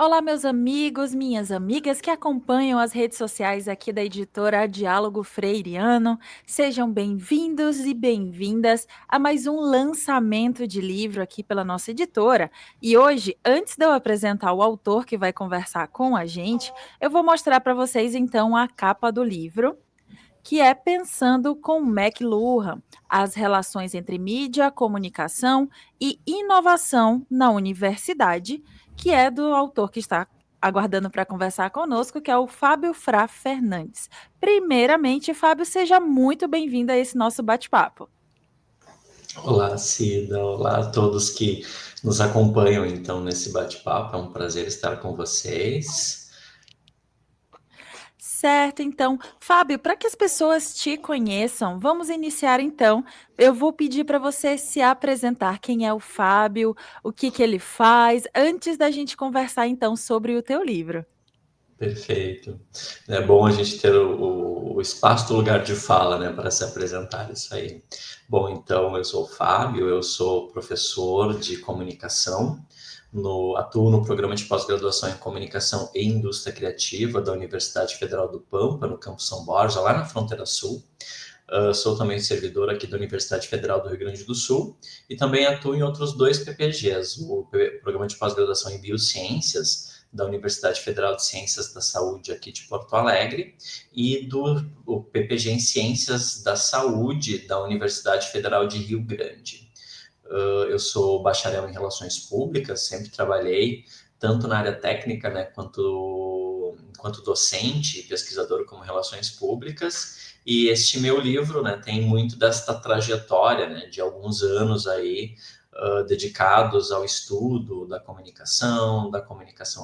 Olá, meus amigos, minhas amigas que acompanham as redes sociais aqui da editora Diálogo Freiriano. Sejam bem-vindos e bem-vindas a mais um lançamento de livro aqui pela nossa editora. E hoje, antes de eu apresentar o autor que vai conversar com a gente, eu vou mostrar para vocês então a capa do livro, que é Pensando com McLuhan, as relações entre mídia, comunicação e inovação na universidade, que é do autor que está aguardando para conversar conosco, que é o Fábio Fra Fernandes. Primeiramente, Fábio, seja muito bem-vindo a esse nosso bate-papo. Olá, Cida. Olá a todos que nos acompanham então nesse bate-papo. É um prazer estar com vocês. Certo, então, Fábio, para que as pessoas te conheçam, vamos iniciar então. Eu vou pedir para você se apresentar. Quem é o Fábio, o que que ele faz, antes da gente conversar então sobre o teu livro. Perfeito. É bom a gente ter o espaço do lugar de fala, né, para se apresentar isso aí. Bom, então eu sou o Fábio, eu sou professor de comunicação, atuo no programa de pós-graduação em comunicação e indústria criativa da Universidade Federal do Pampa, no Campo São Borja, lá na fronteira sul. Sou também servidor aqui da Universidade Federal do Rio Grande do Sul e também atuo em outros dois PPGs, o Programa de Pós-Graduação em Biociências da Universidade Federal de Ciências da Saúde aqui de Porto Alegre e o PPG em Ciências da Saúde da Universidade Federal de Rio Grande. Eu sou bacharel em Relações Públicas, sempre trabalhei tanto na área técnica, né, quanto docente e pesquisador como Relações Públicas. E este meu livro, né, tem muito desta trajetória, né, de alguns anos aí dedicados ao estudo da comunicação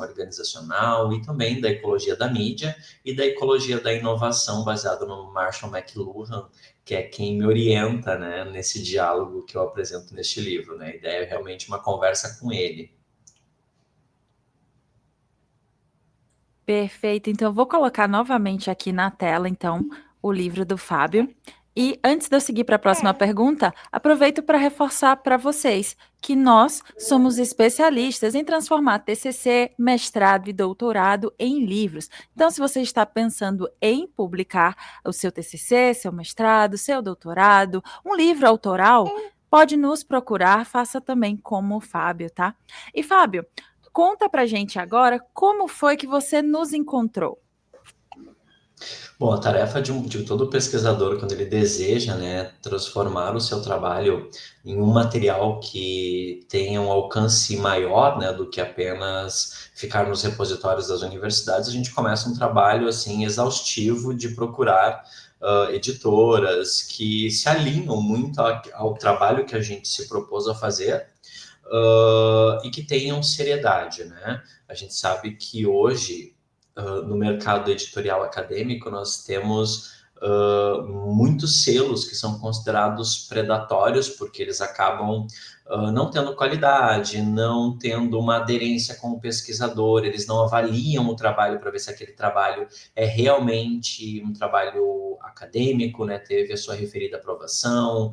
organizacional e também da ecologia da mídia e da ecologia da inovação, baseado no Marshall McLuhan, que é quem me orienta, né, nesse diálogo que eu apresento neste livro, né? A ideia é realmente uma conversa com ele. Perfeito. Então, eu vou colocar novamente aqui na tela, então, o livro do Fábio. E antes de eu seguir para a próxima pergunta, aproveito para reforçar para vocês que nós somos especialistas em transformar TCC, mestrado e doutorado em livros. Então, se você está pensando em publicar o seu TCC, seu mestrado, seu doutorado, um livro autoral, pode nos procurar, faça também como o Fábio, tá? E Fábio, conta pra gente agora como foi que você nos encontrou. Bom, a tarefa de todo pesquisador, quando ele deseja, né, transformar o seu trabalho em um material que tenha um alcance maior, né, do que apenas ficar nos repositórios das universidades, a gente começa um trabalho assim exaustivo de procurar editoras que se alinham muito ao trabalho que a gente se propôs a fazer e que tenham seriedade, né? A gente sabe que hoje, no mercado editorial acadêmico, nós temos muitos selos que são considerados predatórios, porque eles acabam não tendo qualidade, não tendo uma aderência com o pesquisador, eles não avaliam o trabalho para ver se aquele trabalho é realmente um trabalho acadêmico, né? Teve a sua referida aprovação,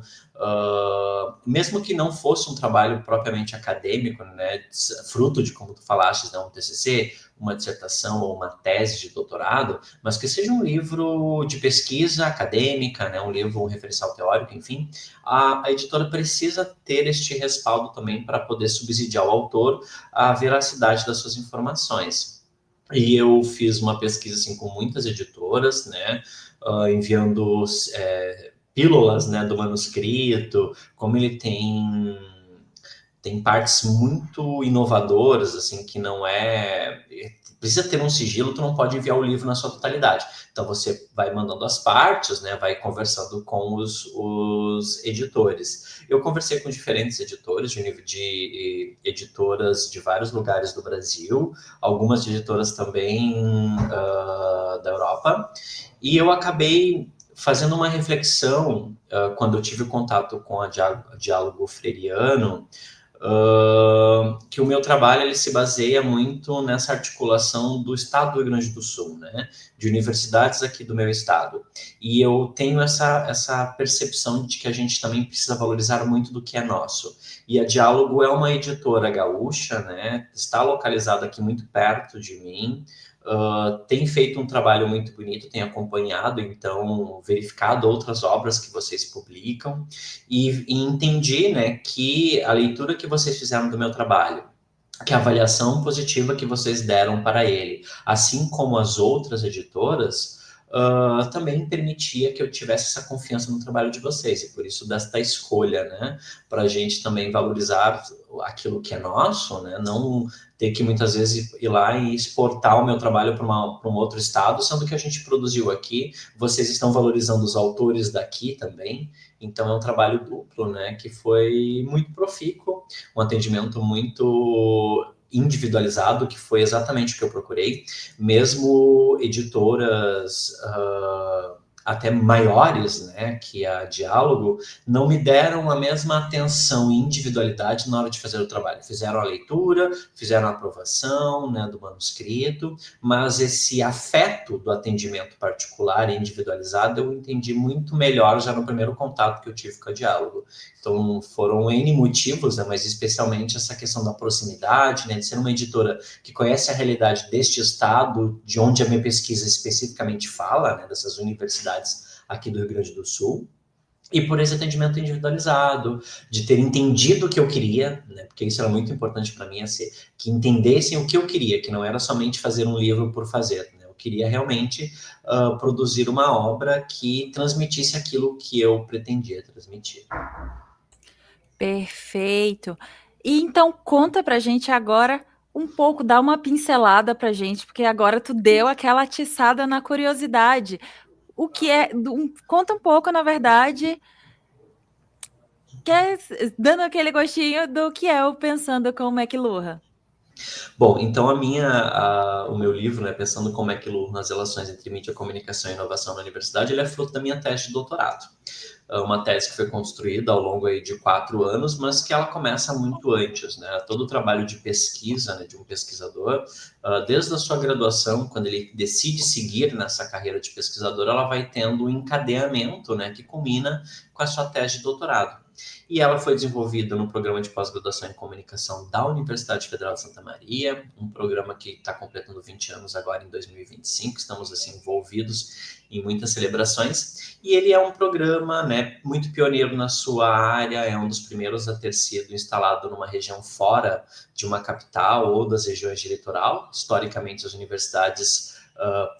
mesmo que não fosse um trabalho propriamente acadêmico, né, fruto de, como tu falaste, né, um TCC, uma dissertação ou uma tese de doutorado, mas que seja um livro de pesquisa acadêmica, né, um livro, um referencial teórico, enfim, a editora precisa ter este respaldo também para poder subsidiar ao autor a veracidade das suas informações. E eu fiz uma pesquisa assim com muitas editoras, né, enviando pílulas, né, do manuscrito, como ele tem partes muito inovadoras, assim, que não é... Precisa ter um sigilo, tu não pode enviar o livro na sua totalidade. Então, você vai mandando as partes, né, vai conversando com os editores. Eu conversei com diferentes editores, de editoras de vários lugares do Brasil, algumas editoras também da Europa, e eu acabei fazendo uma reflexão quando eu tive contato com a Diálogo Freiriano, que o meu trabalho ele se baseia muito nessa articulação do estado do Rio Grande do Sul, né, de universidades aqui do meu estado. E eu tenho essa percepção de que a gente também precisa valorizar muito do que é nosso. E a Diálogo é uma editora gaúcha, né, está localizada aqui muito perto de mim, tem feito um trabalho muito bonito, tem acompanhado, então, verificado outras obras que vocês publicam, e entendi, né, que a leitura que vocês fizeram do meu trabalho, que a avaliação positiva que vocês deram para ele, assim como as outras editoras, também permitia que eu tivesse essa confiança no trabalho de vocês, e por isso desta escolha, né, para a gente também valorizar aquilo que é nosso, né, não ter que muitas vezes ir lá e exportar o meu trabalho para um outro estado, sendo que a gente produziu aqui, vocês estão valorizando os autores daqui também, então é um trabalho duplo, né, que foi muito profícuo, um atendimento muito individualizado, que foi exatamente o que eu procurei, mesmo editoras até maiores, né, que a Diálogo, não me deram a mesma atenção e individualidade na hora de fazer o trabalho. Fizeram a leitura, fizeram a aprovação, né, do manuscrito, mas esse afeto do atendimento particular e individualizado eu entendi muito melhor já no primeiro contato que eu tive com a Diálogo. Então, foram N motivos, né, mas especialmente essa questão da proximidade, né, de ser uma editora que conhece a realidade deste estado, de onde a minha pesquisa especificamente fala, né, dessas universidades aqui do Rio Grande do Sul, e por esse atendimento individualizado, de ter entendido o que eu queria, né, porque isso era muito importante para mim, que entendessem o que eu queria, que não era somente fazer um livro por fazer, né, eu queria realmente produzir uma obra que transmitisse aquilo que eu pretendia transmitir. Perfeito. E então conta pra gente agora um pouco, dá uma pincelada pra gente, porque agora tu deu aquela atiçada na curiosidade. O que é conta um pouco, na verdade, que é dando aquele gostinho do que é o Pensando com McLuhan. Bom, então o meu livro, né, Pensando como é que nas relações entre mídia, comunicação e inovação na universidade, ele é fruto da minha tese de doutorado. Uma tese que foi construída ao longo aí de 4 anos, mas que ela começa muito antes, né? Todo o trabalho de pesquisa, né, de um pesquisador, desde a sua graduação, quando ele decide seguir nessa carreira de pesquisador, ela vai tendo um encadeamento, né, que culmina com a sua tese de doutorado. E ela foi desenvolvida no programa de pós-graduação em comunicação da Universidade Federal de Santa Maria, um programa que está completando 20 anos agora em 2025, estamos assim envolvidos em muitas celebrações, e ele é um programa, né, muito pioneiro na sua área, é um dos primeiros a ter sido instalado numa região fora de uma capital ou das regiões de litoral. Historicamente, as universidades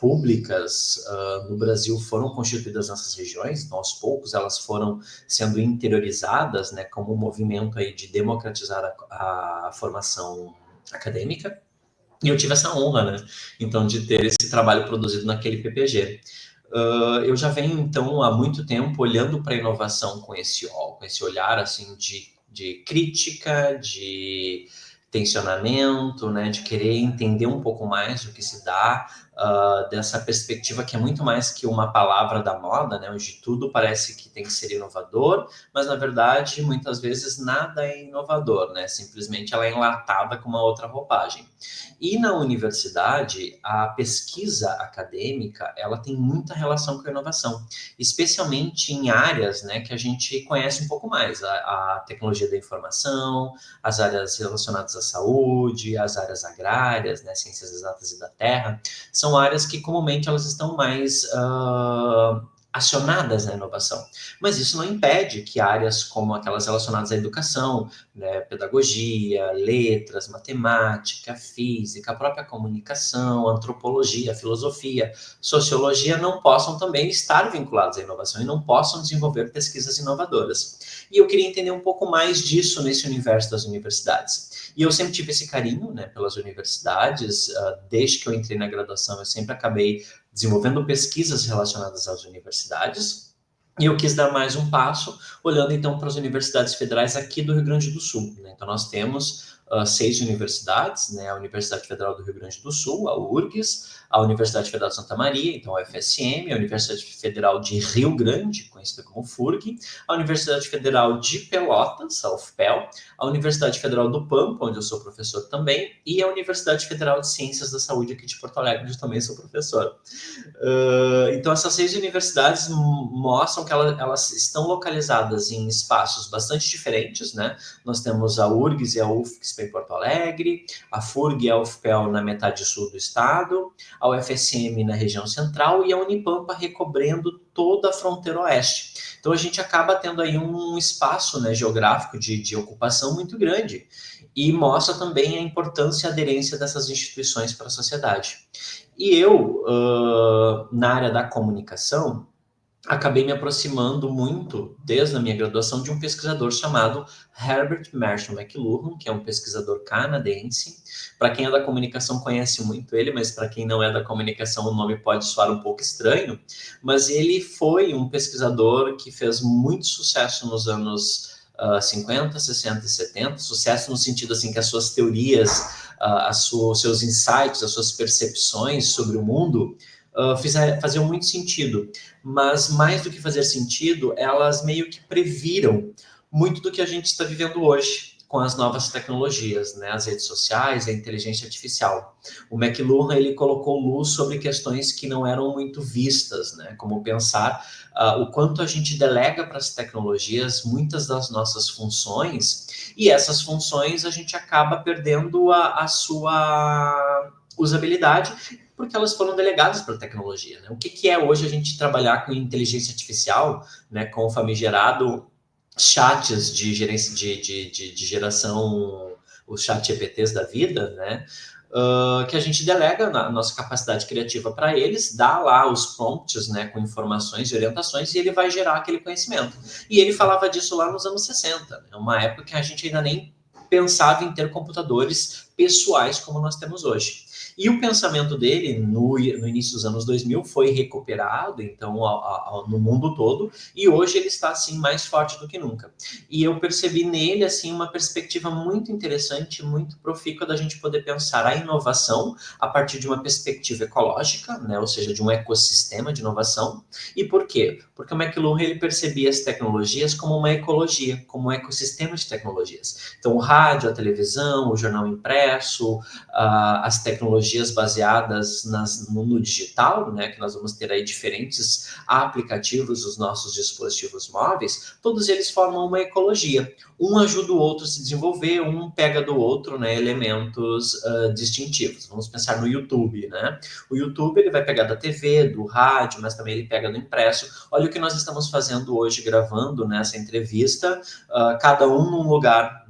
públicas no Brasil foram constituídas nessas regiões, então aos poucos elas foram sendo interiorizadas, né, como um movimento aí de democratizar a formação acadêmica, e eu tive essa honra, né, então, de ter esse trabalho produzido naquele PPG. Eu já venho, então, há muito tempo olhando para a inovação com esse olhar, assim, de crítica, de tensionamento, né, de querer entender um pouco mais o que se dá, dessa perspectiva que é muito mais que uma palavra da moda, né, onde tudo parece que tem que ser inovador, mas na verdade muitas vezes nada é inovador, né, simplesmente ela é enlatada com uma outra roupagem. E na universidade, a pesquisa acadêmica, ela tem muita relação com a inovação, especialmente em áreas, né, que a gente conhece um pouco mais, a tecnologia da informação, as áreas relacionadas à saúde, as áreas agrárias, né, ciências exatas e da terra, são áreas que comumente elas estão mais acionadas na inovação. Mas isso não impede que áreas como aquelas relacionadas à educação, né, pedagogia, letras, matemática, física, a própria comunicação, antropologia, filosofia, sociologia não possam também estar vinculadas à inovação e não possam desenvolver pesquisas inovadoras. E eu queria entender um pouco mais disso nesse universo das universidades. E eu sempre tive esse carinho, né, pelas universidades, desde que eu entrei na graduação eu sempre acabei desenvolvendo pesquisas relacionadas às universidades, e eu quis dar mais um passo, olhando então para as universidades federais aqui do Rio Grande do Sul, né? Então nós temos 6 universidades, né? A Universidade Federal do Rio Grande do Sul, a URGS, a Universidade Federal de Santa Maria, então a UFSM, a Universidade Federal de Rio Grande, conhecida como FURG, a Universidade Federal de Pelotas, a UFPEL, a Universidade Federal do Pampa, onde eu sou professor também, e a Universidade Federal de Ciências da Saúde aqui de Porto Alegre, onde eu também sou professor. Então, essas 6 universidades mostram que elas estão localizadas em espaços bastante diferentes, né? Nós temos a URGS e a UFSC em Porto Alegre, a FURG e a UFPEL na metade sul do estado, a UFSM na região central e a Unipampa recobrindo toda a fronteira oeste. Então, a gente acaba tendo aí um espaço, né, geográfico de ocupação muito grande e mostra também a importância e a aderência dessas instituições para a sociedade. E eu, na área da comunicação, acabei me aproximando muito, desde a minha graduação, de um pesquisador chamado Herbert Marshall McLuhan, que é um pesquisador canadense. Para quem é da comunicação conhece muito ele, mas para quem não é da comunicação o nome pode soar um pouco estranho. Mas ele foi um pesquisador que fez muito sucesso nos anos 50, 60 e 70, sucesso no sentido assim que as suas teorias, os seus insights, as suas percepções sobre o mundo faziam muito sentido, mas mais do que fazer sentido, elas meio que previram muito do que a gente está vivendo hoje com as novas tecnologias, né, as redes sociais, a inteligência artificial. O McLuhan, ele colocou luz sobre questões que não eram muito vistas, né, como pensar o quanto a gente delega para as tecnologias muitas das nossas funções, e essas funções a gente acaba perdendo a sua usabilidade, porque elas foram delegadas para a tecnologia. Né? O que é hoje a gente trabalhar com inteligência artificial, né, com o famigerado chats de geração, os chat GPTs da vida, né? Que a gente delega a nossa capacidade criativa para eles, dá lá os prompts, né, com informações e orientações, e ele vai gerar aquele conhecimento. E ele falava disso lá nos anos 60, né? Uma época que a gente ainda nem pensava em ter computadores pessoais como nós temos hoje. E o pensamento dele, no início dos anos 2000, foi recuperado, então, no mundo todo, e hoje ele está, assim, mais forte do que nunca. E eu percebi nele, assim, uma perspectiva muito interessante, muito profícua da gente poder pensar a inovação a partir de uma perspectiva ecológica, né, ou seja, de um ecossistema de inovação. E por quê? Porque o McLuhan, ele percebia as tecnologias como uma ecologia, como um ecossistema de tecnologias. Então, o rádio, a televisão, o jornal impresso, as tecnologias baseadas no digital, né, que nós vamos ter aí diferentes aplicativos dos nossos dispositivos móveis, todos eles formam uma ecologia. Um ajuda o outro a se desenvolver, um pega do outro, né, elementos distintivos. Vamos pensar no YouTube, né? O YouTube, ele vai pegar da TV, do rádio, mas também ele pega do impresso. Olha o que nós estamos fazendo hoje, gravando nessa entrevista, cada um num lugar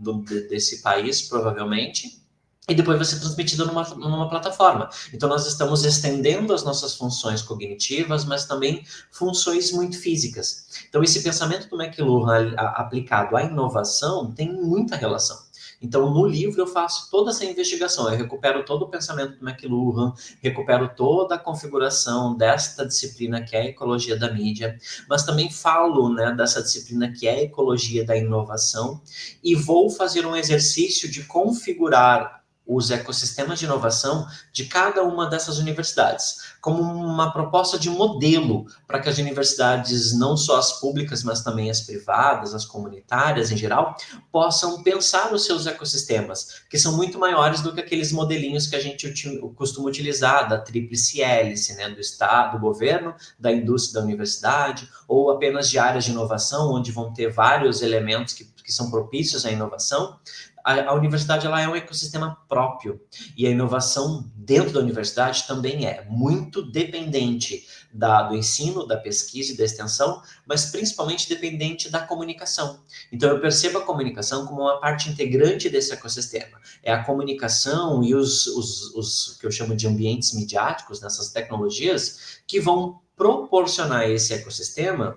desse país, provavelmente, e depois vai ser transmitido numa plataforma. Então, nós estamos estendendo as nossas funções cognitivas, mas também funções muito físicas. Então, esse pensamento do McLuhan aplicado à inovação tem muita relação. Então, no livro eu faço toda essa investigação, eu recupero todo o pensamento do McLuhan, recupero toda a configuração desta disciplina que é a ecologia da mídia, mas também falo, né, dessa disciplina que é a ecologia da inovação, e vou fazer um exercício de configurar os ecossistemas de inovação de cada uma dessas universidades, como uma proposta de modelo para que as universidades, não só as públicas, mas também as privadas, as comunitárias em geral, possam pensar os seus ecossistemas, que são muito maiores do que aqueles modelinhos que a gente costuma utilizar, da tríplice hélice, né, do Estado, do governo, da indústria, da universidade, ou apenas de áreas de inovação, onde vão ter vários elementos que são propícios à inovação. A universidade, ela é um ecossistema próprio, e a inovação dentro da universidade também é muito dependente do ensino, da pesquisa e da extensão, mas principalmente dependente da comunicação. Então, eu percebo a comunicação como uma parte integrante desse ecossistema. É a comunicação e os que eu chamo de ambientes midiáticos, nessas tecnologias, que vão proporcionar esse ecossistema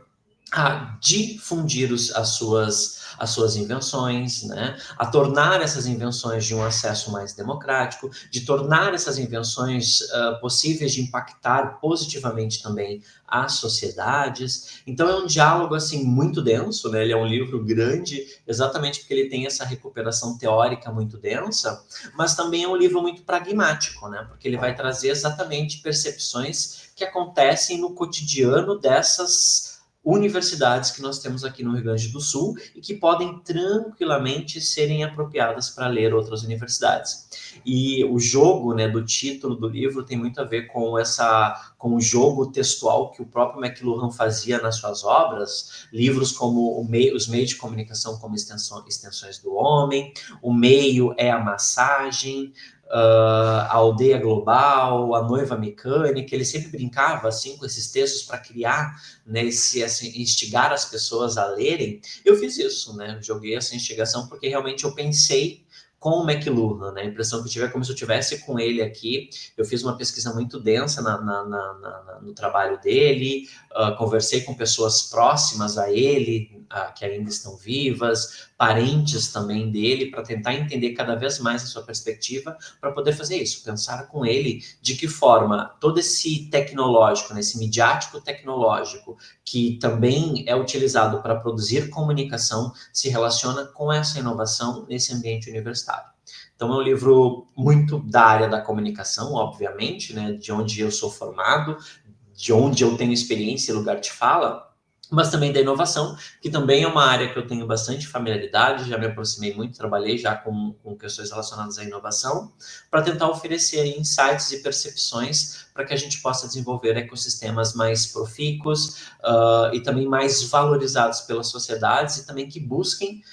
a difundir as suas invenções, né? A tornar essas invenções de um acesso mais democrático, de tornar essas invenções possíveis de impactar positivamente também as sociedades. Então é um diálogo assim muito denso, né? Ele é um livro grande, exatamente porque ele tem essa recuperação teórica muito densa, mas também é um livro muito pragmático, né? Porque ele vai trazer exatamente percepções que acontecem no cotidiano dessas universidades que nós temos aqui no Rio Grande do Sul e que podem tranquilamente serem apropriadas para ler outras universidades. E o jogo, né, do título do livro tem muito a ver com o jogo textual que o próprio McLuhan fazia nas suas obras, livros como Os Meios de Comunicação como Extensões do Homem, O Meio é a Massagem, a Aldeia Global, A Noiva Mecânica. Ele sempre brincava assim com esses textos para criar, né, assim, instigar as pessoas a lerem. Eu fiz isso, né? Joguei essa instigação porque realmente eu pensei com o McLuhan, né? A impressão que eu tive é como se eu tivesse com ele aqui. Eu fiz uma pesquisa muito densa no trabalho dele, conversei com pessoas próximas a ele, que ainda estão vivas, parentes também dele, para tentar entender cada vez mais a sua perspectiva, para poder fazer isso, pensar com ele de que forma todo esse tecnológico, né, esse midiático tecnológico, que também é utilizado para produzir comunicação, se relaciona com essa inovação nesse ambiente universitário. Então, é um livro muito da área da comunicação, obviamente, né, de onde eu sou formado, de onde eu tenho experiência e lugar de fala, mas também da inovação, que também é uma área que eu tenho bastante familiaridade, já me aproximei muito, trabalhei já com questões relacionadas à inovação, para tentar oferecer insights e percepções para que a gente possa desenvolver ecossistemas mais profícuos e também mais valorizados pelas sociedades e também que busquem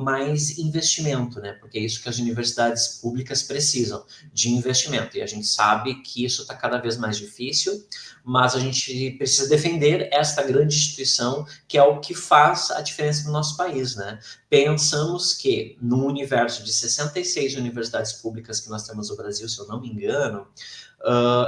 mais investimento, né? Porque é isso que as universidades públicas precisam, de investimento. E a gente sabe que isso está cada vez mais difícil, mas a gente precisa defender esta grande instituição que é o que faz a diferença no nosso país, né? Pensamos que no universo de 66 universidades públicas que nós temos no Brasil, se eu não me engano,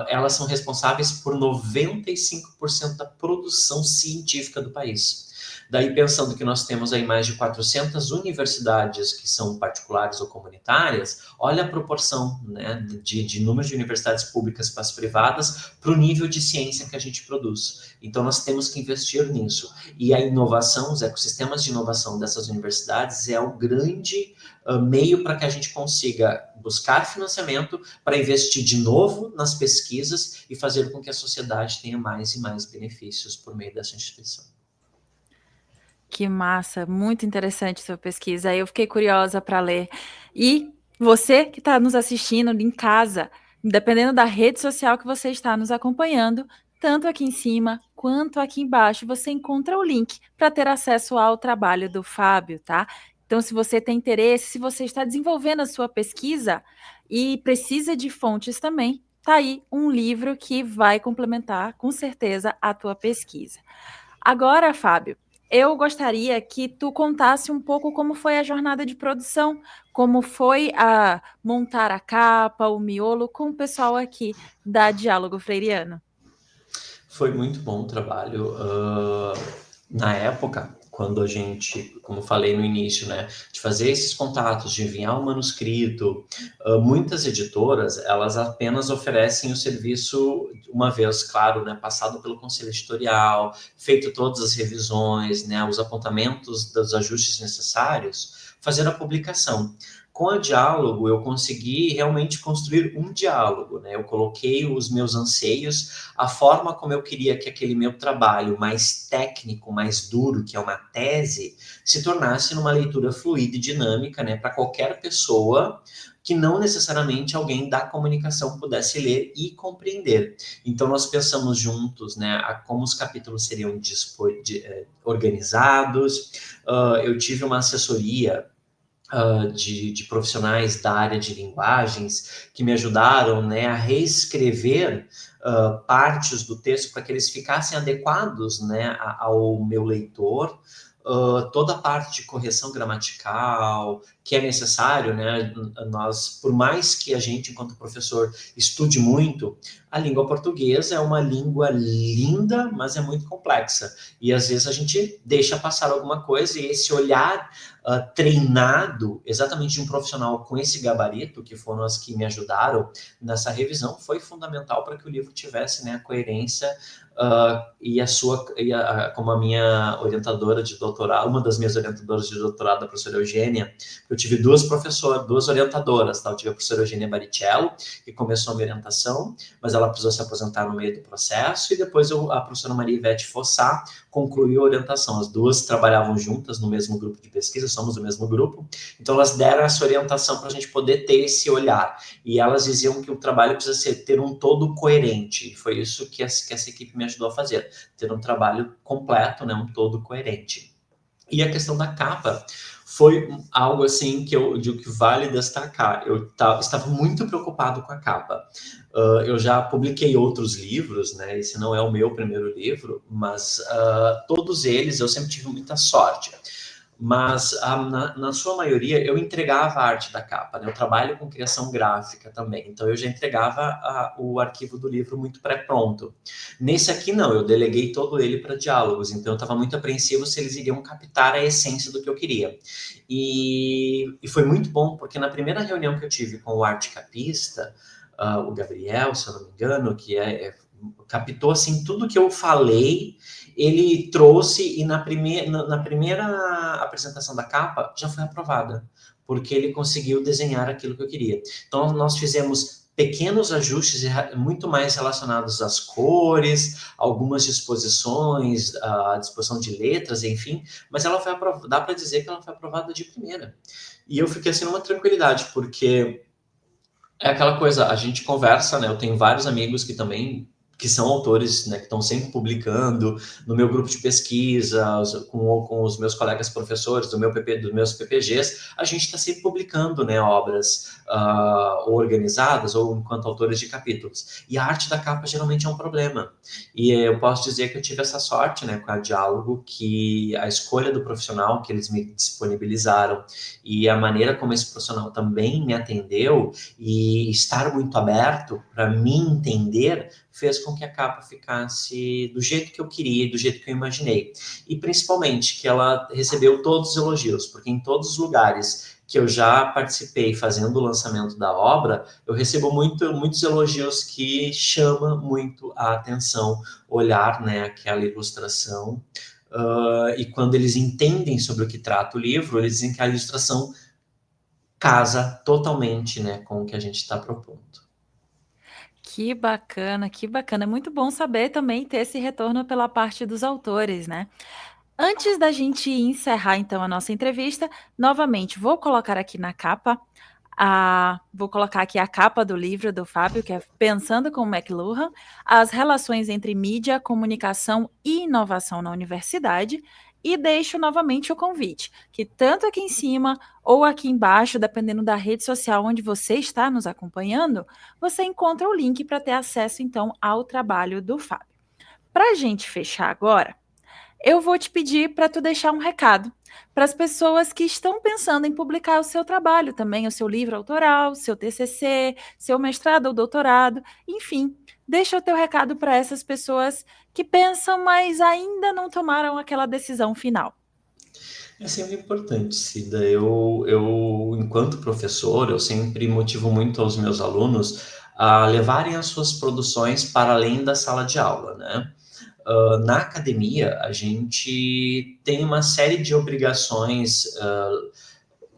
elas são responsáveis por 95% da produção científica do país. Daí, pensando que nós temos aí mais de 400 universidades que são particulares ou comunitárias, olha a proporção, né, de número de universidades públicas para as privadas para o nível de ciência que a gente produz. Então, nós temos que investir nisso. E a inovação, os ecossistemas de inovação dessas universidades é o grande meio para que a gente consiga buscar financiamento para investir de novo nas pesquisas e fazer com que a sociedade tenha mais e mais benefícios por meio dessa instituição. Que massa, muito interessante sua pesquisa. Eu fiquei curiosa para ler. E você que está nos assistindo em casa, dependendo da rede social que você está nos acompanhando, tanto aqui em cima quanto aqui embaixo, você encontra o link para ter acesso ao trabalho do Fábio, tá? Então, se você tem interesse, se você está desenvolvendo a sua pesquisa e precisa de fontes também, tá aí um livro que vai complementar com certeza a tua pesquisa. Agora, Fábio, eu gostaria que tu contasse um pouco como foi a jornada de produção, como foi a montar a capa, o miolo com o pessoal aqui da Diálogo Freiriano. Foi muito bom o trabalho. Na época, quando a gente, como eu falei no início, né, de fazer esses contatos, de enviar o manuscrito, muitas editoras, elas apenas oferecem o serviço uma vez, claro, né, passado pelo conselho editorial, feito todas as revisões, né, os apontamentos dos ajustes necessários, fazer a publicação. Com a Diálogo, eu consegui realmente construir um diálogo, né? Eu coloquei os meus anseios, a forma como eu queria que aquele meu trabalho mais técnico, mais duro, que é uma tese, se tornasse numa leitura fluida e dinâmica, né? Para qualquer pessoa que não necessariamente alguém da comunicação pudesse ler e compreender. Então, nós pensamos juntos, né, a como os capítulos seriam organizados. Eu tive uma assessoria de profissionais da área de linguagens que me ajudaram, né, a reescrever partes do texto para que eles ficassem adequados, né, ao meu leitor. toda a parte de correção gramatical, que é necessário, né? Nós, por mais que a gente, enquanto professor, estude muito, a língua portuguesa é uma língua linda, mas é muito complexa. E às vezes a gente deixa passar alguma coisa e esse olhar treinado exatamente de um profissional com esse gabarito, que foram as que me ajudaram nessa revisão, foi fundamental para que o livro tivesse, né, a coerência como a minha orientadora de doutorado, uma das minhas orientadoras de doutorado, a professora Eugênia, eu tive duas orientadoras, tá? Eu tive a professora Eugênia Baricello, que começou a minha orientação, mas ela precisou se aposentar no meio do processo, e depois a professora Maria Ivete Fossá concluiu a orientação. As duas trabalhavam juntas no mesmo grupo de pesquisa, somos do mesmo grupo, então elas deram essa orientação para a gente poder ter esse olhar, e elas diziam que o trabalho precisa ter um todo coerente, e foi isso que essa equipe me ajudou a fazer, ter um trabalho completo, né, um todo coerente. E a questão da capa foi algo assim que eu digo que vale destacar. Eu estava muito preocupado com a capa. Eu já publiquei outros livros, né? Esse não é o meu primeiro livro, mas todos eles eu sempre tive muita sorte. Mas na sua maioria eu entregava a arte da capa, né? Eu trabalho com criação gráfica também, então eu já entregava o arquivo do livro muito pré-pronto. Nesse aqui não, eu deleguei todo ele para diálogos, então eu estava muito apreensivo se eles iriam captar a essência do que eu queria. E foi muito bom, porque na primeira reunião que eu tive com o arte capista, o Gabriel, se eu não me engano, que captou assim tudo que eu falei, ele trouxe, e na primeira apresentação da capa já foi aprovada, porque ele conseguiu desenhar aquilo que eu queria. Então nós fizemos pequenos ajustes muito mais relacionados às cores, algumas disposições, a disposição de letras, enfim, mas ela foi dá para dizer que ela foi aprovada de primeira. E eu fiquei assim numa tranquilidade, porque é aquela coisa, a gente conversa, né? Eu tenho vários amigos que são autores, né, que estão sempre publicando no meu grupo de pesquisa, com os meus colegas professores dos meus PPGs, a gente está sempre publicando, né, obras ou organizadas ou enquanto autores de capítulos. E a arte da capa geralmente é um problema. E eu posso dizer que eu tive essa sorte, né, com a Diálogo, que a escolha do profissional que eles me disponibilizaram e a maneira como esse profissional também me atendeu e estar muito aberto para me entender fez com que a capa ficasse do jeito que eu queria, do jeito que eu imaginei. E principalmente que ela recebeu todos os elogios, porque em todos os lugares que eu já participei fazendo o lançamento da obra, eu recebo muitos elogios que chamam muito a atenção, olhar, né, aquela ilustração. E quando eles entendem sobre o que trata o livro, eles dizem que a ilustração casa totalmente, né, com o que a gente está propondo. Que bacana, que bacana. É muito bom saber também ter esse retorno pela parte dos autores, né? Antes da gente encerrar então a nossa entrevista, novamente vou colocar aqui na capa, vou colocar aqui a capa do livro do Fábio, que é Pensando com McLuhan, as relações entre mídia, comunicação e inovação na universidade, e deixo novamente o convite, que tanto aqui em cima ou aqui embaixo, dependendo da rede social onde você está nos acompanhando, você encontra o link para ter acesso então ao trabalho do Fábio. Para a gente fechar agora, eu vou te pedir para tu deixar um recado para as pessoas que estão pensando em publicar o seu trabalho também, o seu livro autoral, seu TCC, seu mestrado ou doutorado, enfim, deixa o teu recado para essas pessoas que pensam, mas ainda não tomaram aquela decisão final. É sempre importante, Cida. Enquanto professor, eu sempre motivo muito aos meus alunos a levarem as suas produções para além da sala de aula, né? Na academia, a gente tem uma série de obrigações,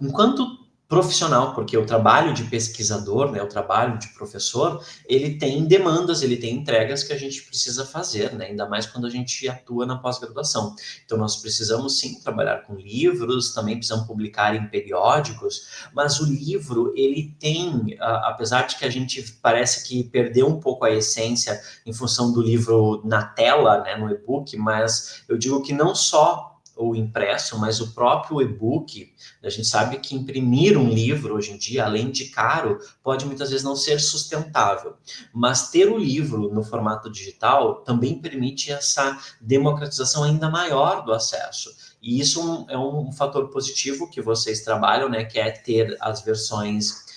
enquanto profissional, porque o trabalho de pesquisador, né, o trabalho de professor, ele tem demandas, ele tem entregas que a gente precisa fazer, né, ainda mais quando a gente atua na pós-graduação. Então, nós precisamos, sim, trabalhar com livros, também precisamos publicar em periódicos, mas o livro, ele tem, apesar de que a gente parece que perdeu um pouco a essência em função do livro na tela, né, no e-book, mas eu digo que não só o impresso, mas o próprio e-book, a gente sabe que imprimir um livro hoje em dia, além de caro, pode muitas vezes não ser sustentável. Mas ter o livro no formato digital também permite essa democratização ainda maior do acesso. E isso é um fator positivo que vocês trabalham, né, que é ter as versões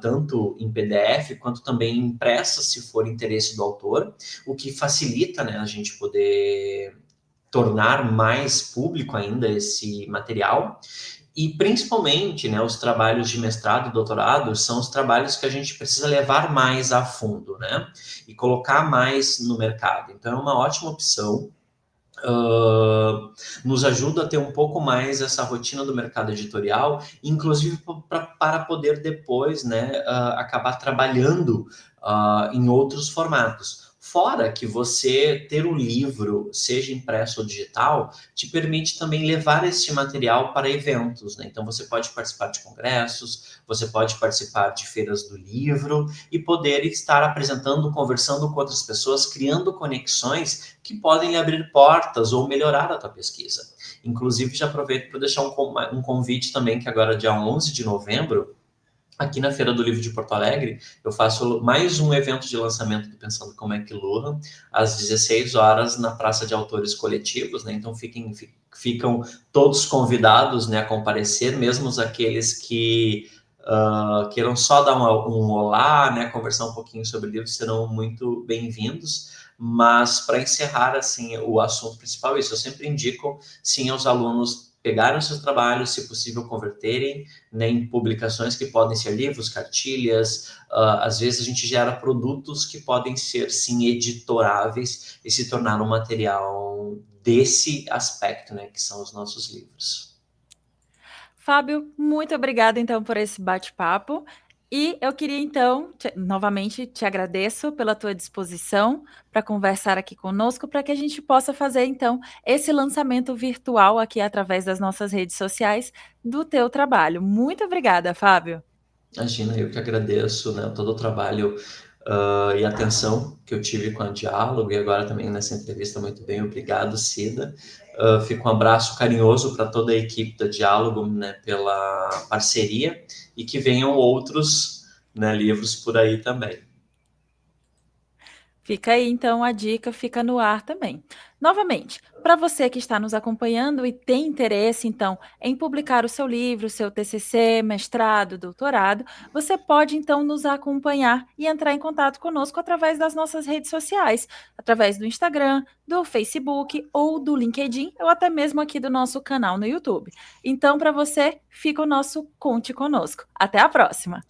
tanto em PDF quanto também impressas, se for interesse do autor, o que facilita, né, a gente poder tornar mais público ainda esse material. E principalmente, né, os trabalhos de mestrado e doutorado são os trabalhos que a gente precisa levar mais a fundo, né, e colocar mais no mercado. Então é uma ótima opção. Nos ajuda a ter um pouco mais essa rotina do mercado editorial, inclusive para poder depois, né, acabar trabalhando em outros formatos. Fora que você ter o livro, seja impresso ou digital, te permite também levar esse material para eventos, né? Então você pode participar de congressos, você pode participar de feiras do livro e poder estar apresentando, conversando com outras pessoas, criando conexões que podem lhe abrir portas ou melhorar a tua pesquisa. Inclusive, já aproveito para deixar um convite também, que agora, dia 11 de novembro, aqui na Feira do Livro de Porto Alegre, eu faço mais um evento de lançamento do Pensando Como é que Lurra, às 16 horas, na Praça de Autores Coletivos, né? Então, ficam todos convidados, né, a comparecer, mesmo aqueles que queiram só dar um olá, né, conversar um pouquinho sobre o livro, serão muito bem-vindos. Mas, para encerrar, assim, o assunto principal é isso. Eu sempre indico, sim, aos alunos pegarem os seus trabalhos, se possível, converterem, né, em publicações que podem ser livros, cartilhas. Às vezes a gente gera produtos que podem ser, sim, editoráveis e se tornar um material desse aspecto, né, que são os nossos livros. Fábio, muito obrigada então por esse bate-papo. E eu queria então, novamente, te agradeço pela tua disposição para conversar aqui conosco, para que a gente possa fazer então esse lançamento virtual aqui através das nossas redes sociais do teu trabalho. Muito obrigada, Fábio. Imagina, eu que agradeço, né, todo o trabalho e atenção que eu tive com a Diálogo e agora também nessa entrevista. Muito bem, obrigado, Cida. Fica um abraço carinhoso para toda a equipe da Diálogo, né, pela parceria e que venham outros, né, livros por aí também. Fica aí então a dica, fica no ar também. Novamente, para você que está nos acompanhando e tem interesse então em publicar o seu livro, seu TCC, mestrado, doutorado, você pode então nos acompanhar e entrar em contato conosco através das nossas redes sociais, através do Instagram, do Facebook ou do LinkedIn, ou até mesmo aqui do nosso canal no YouTube. Então, para você, fica o nosso Conte Conosco. Até a próxima!